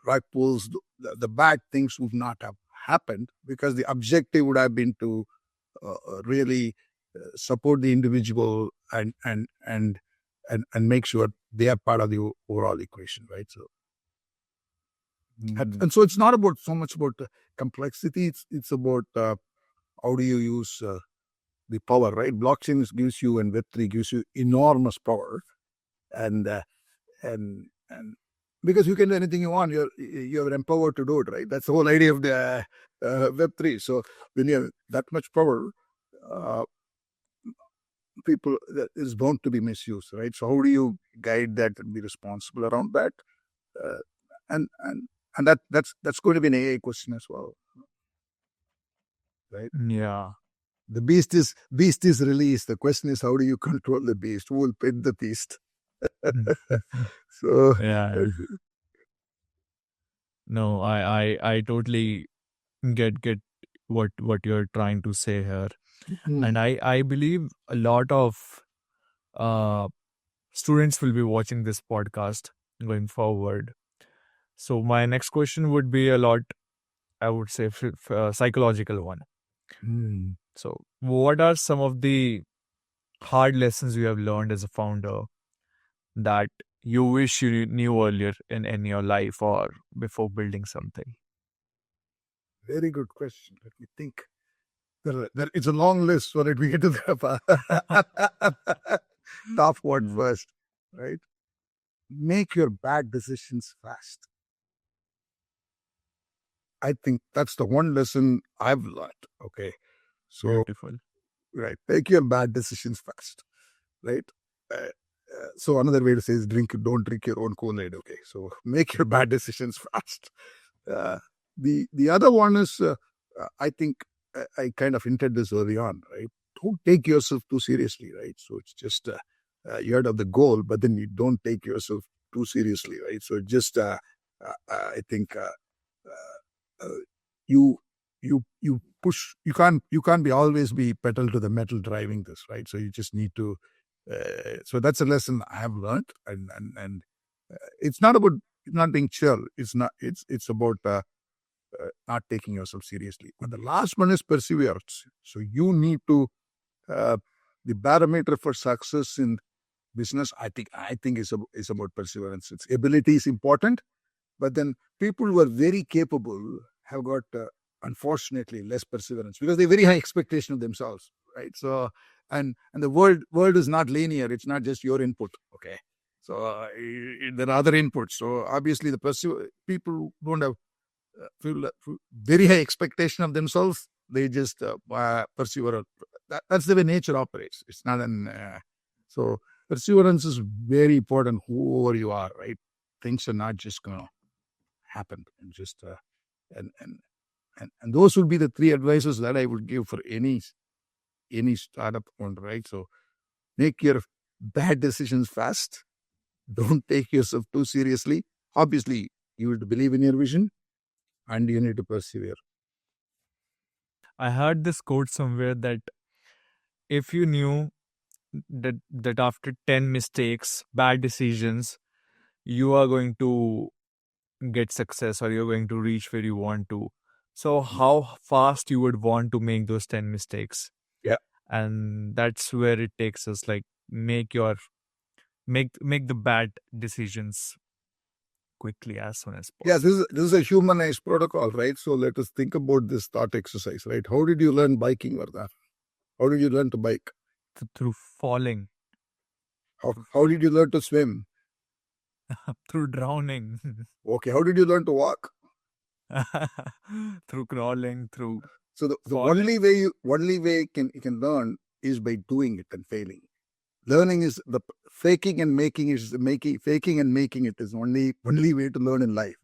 S2: rug pulls, the bad things would not have happened because the objective would have been to really support the individual and make sure they are part of the overall equation, right? So and so it's not about so much about complexity. It's about how do you use the power, right? Blockchain gives you and Web3 gives you enormous power, and and because you can do anything you want, you're empowered to do it, right? That's the whole idea of the Web3. So when you have that much power, uh, people that is bound to be misused, right? So how do you guide that and be responsible around that? Uh, and and and that's going to be an AI question as well, right?
S1: Yeah.
S2: The beast is released. The question is how do you control the beast? Who will pet the beast? So
S1: Yeah. No, I totally get what you're trying to say here.
S2: mm,
S1: And I believe a lot of uh students will be watching this podcast going forward. So my next question would be a lot, I would say, psychological one.
S2: mm.
S1: So what are some of the hard lessons you have learned as a founder that you wish you knew earlier in your life or before building something?
S2: Very good question. Let me think. It's a long list, so let me get to the top one
S1: Mm.
S2: first, right? Make your bad decisions fast. I think that's the one lesson I've learned. Okay. So,
S1: Beautiful.
S2: right, make your bad decisions fast, right? So another way to say is don't drink your own Kool-Aid. Okay. So make your bad decisions fast. Uh, the other one is, I think I kind of hinted this early on, right? Don't take yourself too seriously, right? So it's just, you heard of the goal, but then you don't take yourself too seriously, right? So just, I think, uh, you you push you can't be always be pedal to the metal driving this, right? So you just need to so that's a lesson I have learned, and it's not about not being chill. It's about not taking yourself seriously. And the last one is perseverance. So you need to uh, the barometer for success in business. I think is about perseverance. Its ability is important, but then people who are very capable have got, unfortunately, less perseverance because they have very high expectation of themselves, right? So, and the world is not linear. It's not just your input, okay? So there are other inputs. So obviously, the people who don't have very high expectation of themselves. They just persevere. That's the way nature operates. It's not an so perseverance is very important. Whoever you are, right? Things are not just gonna happen and just and and and those would be the three advices that I would give for any any startup owner, right? So make your bad decisions fast. Don't take yourself too seriously. Obviously, you will believe in your vision and you need to persevere.
S1: I heard this quote somewhere that if you knew that after 10 mistakes, bad decisions, you are going to get success or you're going to reach where you want to. So how fast you would want to make those 10 mistakes?
S2: Yeah.
S1: And that's where it takes us, like make the bad decisions quickly as soon as
S2: Yeah,
S1: possible.
S2: this is a humanized protocol, right? So let us think about this thought exercise, right? How did you learn biking, Vardhan? How did you learn to bike?
S1: Through falling,
S2: How did you learn to swim?
S1: through drowning,
S2: Okay, how did you learn to walk?
S1: through crawling, through
S2: So the
S1: falling.
S2: only way you can learn is by doing it and failing. Learning is the faking and making is making faking and making it is only way to learn in life.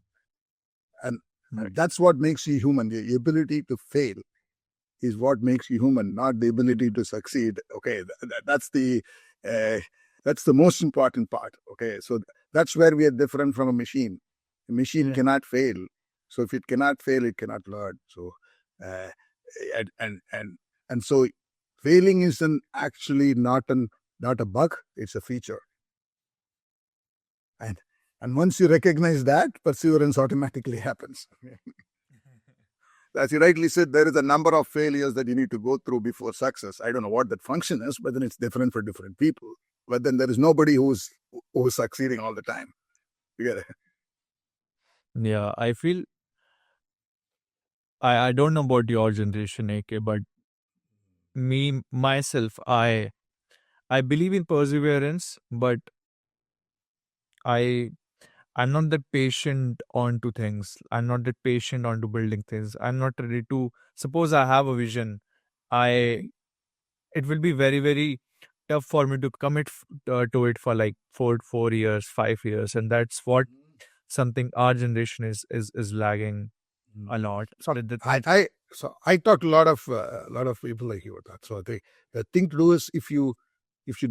S2: And
S1: Right.
S2: that's what makes you human. The ability to fail is what makes you human, not the ability to succeed. Okay, uh, that's the most important part. Okay, so that's where we are different from a machine. A machine
S1: Yeah.
S2: cannot fail. So if it cannot fail, it cannot learn. So uh, and and and and so failing is actually not a bug. It's a feature. And and once you recognize that, perseverance automatically happens. As you rightly said, there is a number of failures that you need to go through before success. I don't know what that function is, but then it's different for different people. But then there is nobody who's succeeding all the time. You get it?
S1: Yeah, I feel I don't know about your generation, AK, but me myself, I believe in perseverance, but I I'm not that patient onto things. I'm not that patient onto building things. I'm not ready to suppose I have a vision. I It will be very very tough for me to commit to it for like 4 years, 5 years, and that's what something our generation is lagging a lot.
S2: So
S1: The
S2: I,
S1: things,
S2: I so I talk to a lot of people like you with that. So the thing to do is if you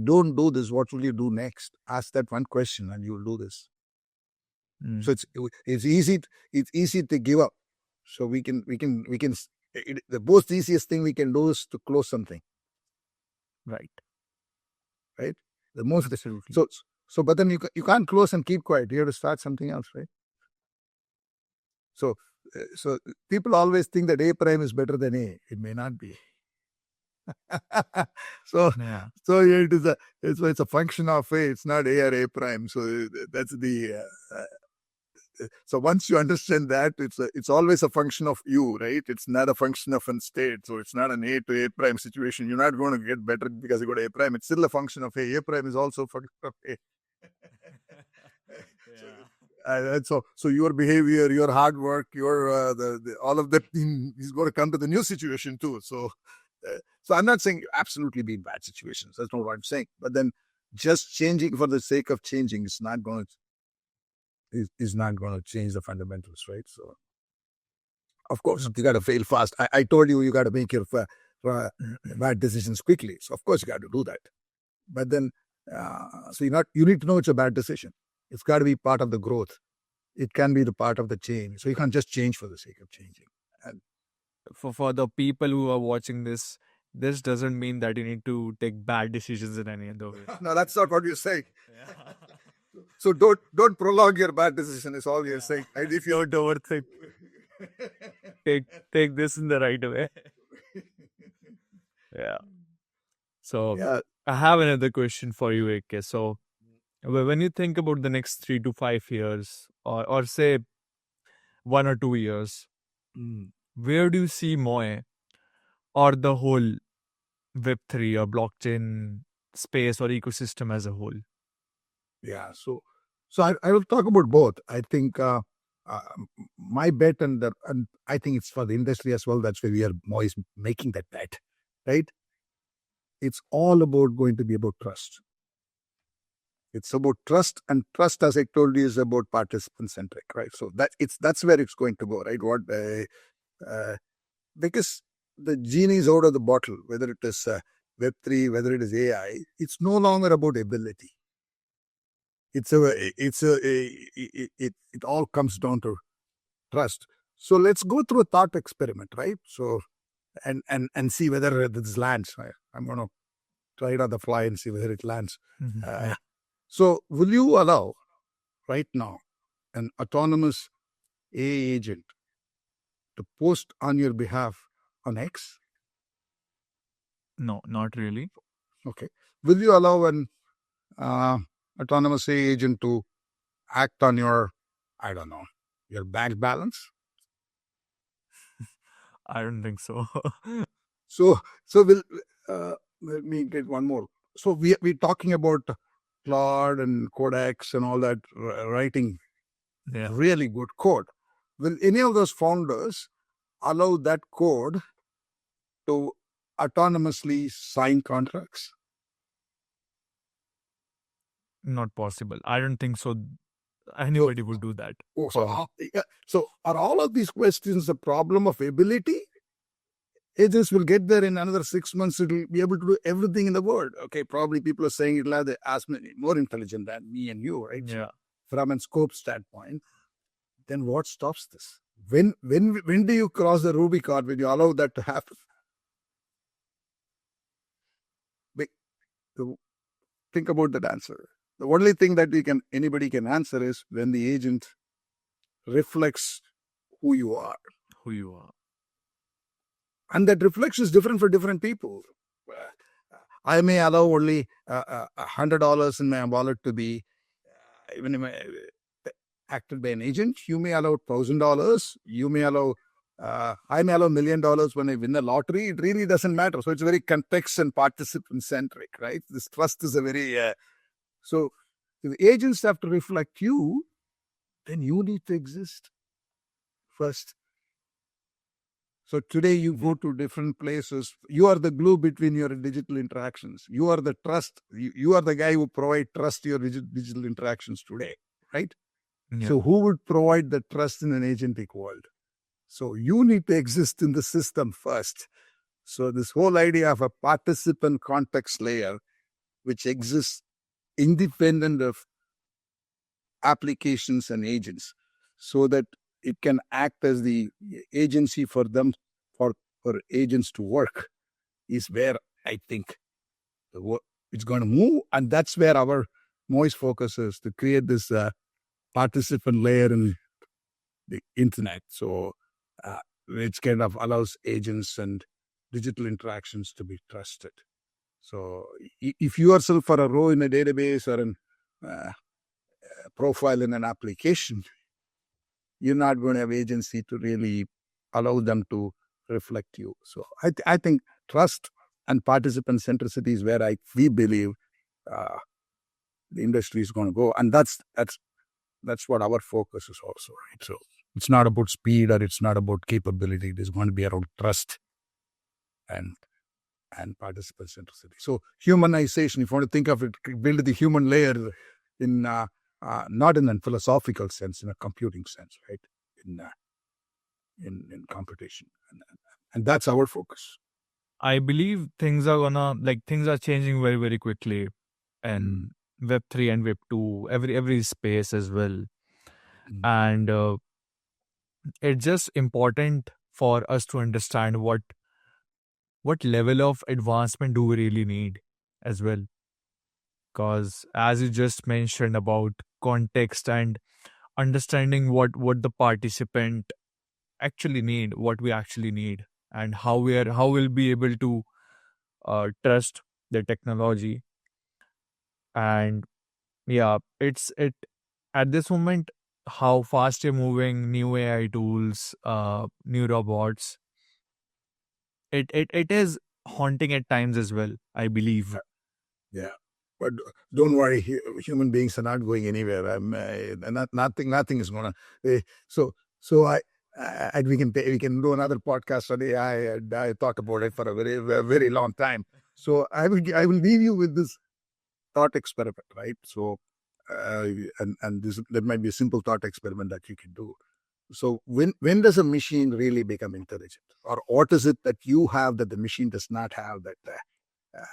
S2: don't do this, what will you do next? Ask that one question, and you will do this.
S1: mm,
S2: So it's easy to give up. So the most easiest thing we can do is to close something,
S1: right,
S2: right? The most
S1: absolutely.
S2: so but then you can't close and keep quiet. You have to start something else, right? So so people always think that A prime is better than A. It may not be. so
S1: Yeah.
S2: so it's a function of A. It's not A or A prime. So that's the so once you understand that, it's always a function of you, right? It's not a function of an state. So it's not an A to A prime situation. You're not going to get better because you got A prime. It's still a function of A. A prime is also a function of A. so,
S1: Yeah.
S2: and so your behavior, your hard work, your all of that thing is going to come to the new situation too. So I'm not saying you absolutely be in bad situations. That's not what I'm saying. But then just changing for the sake of changing is not going to change the fundamentals, right? So of course you got to fail fast. I told you got to make your bad decisions quickly. So of course you got to do that. But then so you need to know it's a bad decision. It's got to be part of the growth. It can be the part of the change. So you can't just change for the sake of changing. And
S1: For the people who are watching this doesn't mean that you need to take bad decisions in any other way.
S2: no, that's not what you're saying.
S1: Yeah.
S2: So don't prolong your bad decision. Is all you're saying. And if you
S1: Don't overthink. Take this in the right way. Yeah. So
S2: yeah.
S1: I have another question for you, AK. So when you think about the next 3 to 5 years, or say 1 or 2 years,
S2: Mm.
S1: where do you see MOI or the whole Web3 or blockchain space or ecosystem as a whole?
S2: Yeah. So I will talk about both. I think uh, my bet and I think it's for the industry as well. That's why we are always making that bet, right? It's all about going to be about trust. It's about trust, and trust, as I told you, is about participant centric, right? So that's where it's going to go, right? Uh, because the genie is out of the bottle, whether it is Web3, whether it is AI. It's no longer about ability. It all comes down to trust. So let's go through a thought experiment, right? So and see whether this lands. I'm going to try it on the fly and see whether it lands.
S1: Yeah.
S2: So will you allow right now an autonomous AI agent to post on your behalf on X?
S1: No, not really.
S2: Okay. Will you allow an autonomous AI agent to act on your, I don't know, your bank balance?
S1: I don't think so.
S2: So, so will let me get one more. So we're talking about Claude and Codex and all that writing
S1: Yeah.
S2: really good code. Will any of those founders allow that code to autonomously sign contracts?
S1: Not possible. I don't think so. Anybody would do that.
S2: So are all of these questions the problem of ability? Agents will get there in another 6 months. It'll be able to do everything in the world. Okay, probably people are saying it'll have the as more intelligent than me and you, right?
S1: Yeah.
S2: From a scope standpoint, then what stops this? When do you cross the Rubicon when you allow that to happen? Think about that answer. The only thing that anybody can answer is when the agent reflects who you are.
S1: Who you are.
S2: And that reflection is different for different people. I may allow only $100 in my wallet to be acted by an agent. You may allow $1,000. You may allow I may allow $1 million when I win the lottery. It really doesn't matter. So it's very context and participant centric, right? This trust is a very so if the agents have to reflect you, then you need to exist first. So today you go to different places. You are the glue between your digital interactions. You are the trust. You are the guy who provide trust to your digital interactions today, right?
S1: Yeah.
S2: So who would provide the trust in an agentic world? So you need to exist in the system first. So this whole idea of a participant context layer, which exists independent of applications and agents, so that it can act as the agency for them, for agents to work, is where I think it's going to move. And that's where our MOI's focus is, to create this participant layer in the internet. So which kind of allows agents and digital interactions to be trusted. So if you yourself are a row in a database or a profile in an application, you're not going to have agency to really allow them to reflect you. So I think trust and participant centricity is where we believe the industry is going to go, and that's what our focus is also, right? So it's not about speed or it's not about capability. It is going to be around trust and participant centricity. So humanization, if you want to think of it, build the human layer in not in a philosophical sense, in a computing sense, right? In computation, and that's our focus.
S1: I believe things are changing very, very quickly, and Web3 and Web2, every space as well. And it's just important for us to understand what level of advancement do we really need as well. Because as you just mentioned about context and understanding what the participant actually need, what we actually need, and how we'll be able to trust the technology. And yeah, it at this moment, how fast you're moving, new AI tools, new robots, it is haunting at times as well, I believe.
S2: Yeah, but don't worry, human beings are not going anywhere. Nothing is going to. So we can do another podcast on AI. I thought about it for a very long time. So I will leave you with this thought experiment, right? So and that might be a simple thought experiment that you can do. So when does a machine really become intelligent, or what is it that you have that the machine does not have uh,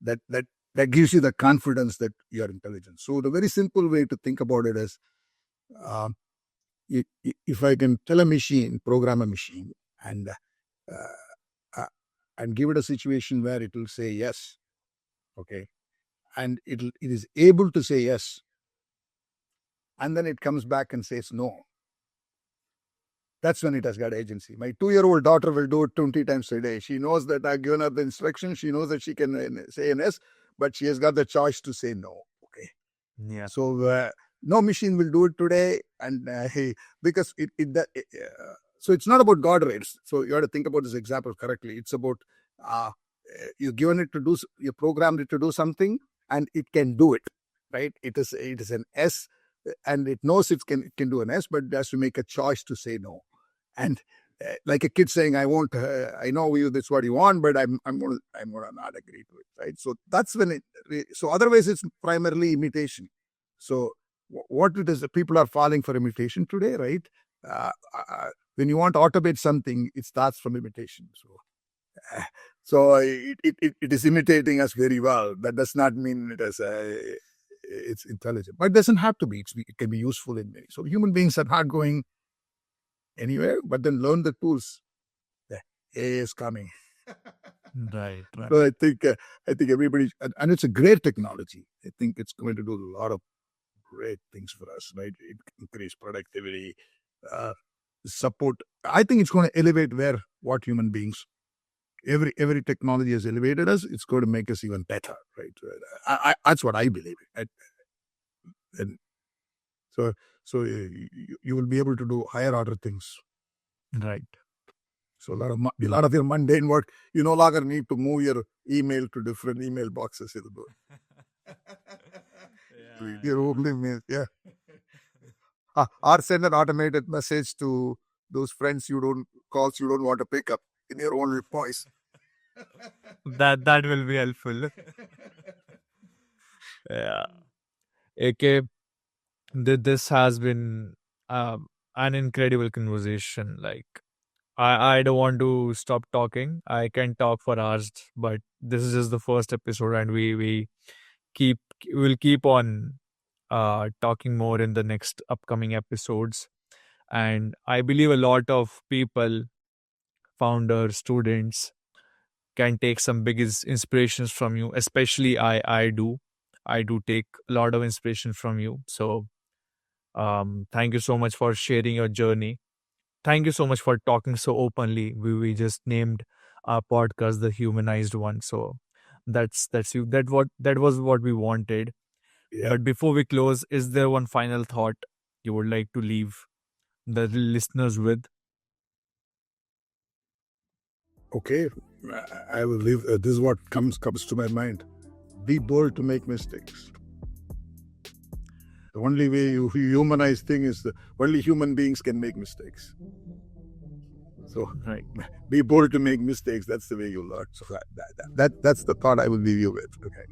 S2: that that that gives you the confidence that you are intelligent? So the very simple way to think about it is, uh, if I can tell a machine, program a machine, and uh, and give it a situation where it will say yes, okay, and it is able to say yes, and then it comes back and says no. That's when it has got agency. My 2-year-old daughter will do it 20 times a day. She knows that I've given her the instruction. She knows that she can say an yes, but she has got the choice to say no. Okay.
S1: Yeah.
S2: So no machine will do it today, and hey, because so it's not about guardrails. So you have to think about this example correctly. It's about uh, you given it to do, you programmed it to do something, and it can do it. Right? It is an S, and it knows it can do an S, but it has to make a choice to say no. And like a kid saying, "I won't. I know you. That's what you want, but I'm gonna not agree to it." Right? So that's when it. So otherwise, it's primarily imitation. So what it is, people are falling for imitation today, right? When you want to automate something, it starts from imitation. Uh, it is imitating us very well. That does not mean it's intelligent, but it doesn't have to be. It can be useful in many. So human beings are not going anywhere, but then learn the tools. The AI is coming.
S1: Right.
S2: So I think everybody, and it's a great technology. I think it's going to do a lot of great things for us, right? It increase productivity, uh, support. I think it's going to elevate what human beings. Every technology has elevated us. It's going to make us even better, right? That's what I believe. And so you will be able to do higher order things.
S1: Right.
S2: So a lot of your mundane work, you no longer need to move your email to different email boxes. Your only mail, yeah. Or send an automated message to those friends calls you don't want to pick up in your own voice.
S1: That will be helpful. Yeah. Okay. This has been an incredible conversation. Like I don't want to stop talking. I can talk for hours, but this is just the first episode, and we keep will keep on talking more in the next upcoming episodes. And I believe a lot of people, founders, students, can take some big inspirations from you. Especially I do take a lot of inspiration from you. So thank you so much for sharing your journey. Thank you so much for talking so openly. We just named our podcast the Humanized one. So that's you. That was what we wanted.
S2: Yeah.
S1: But before we close, is there one final thought you would like to leave the listeners with?
S2: Okay. I will leave. This is what comes to my mind. Be bold to make mistakes. The only way you humanize thing is only human beings can make mistakes. So
S1: Right.
S2: be bold to make mistakes. That's the way you learn. So that's the thought I will leave you with. Okay.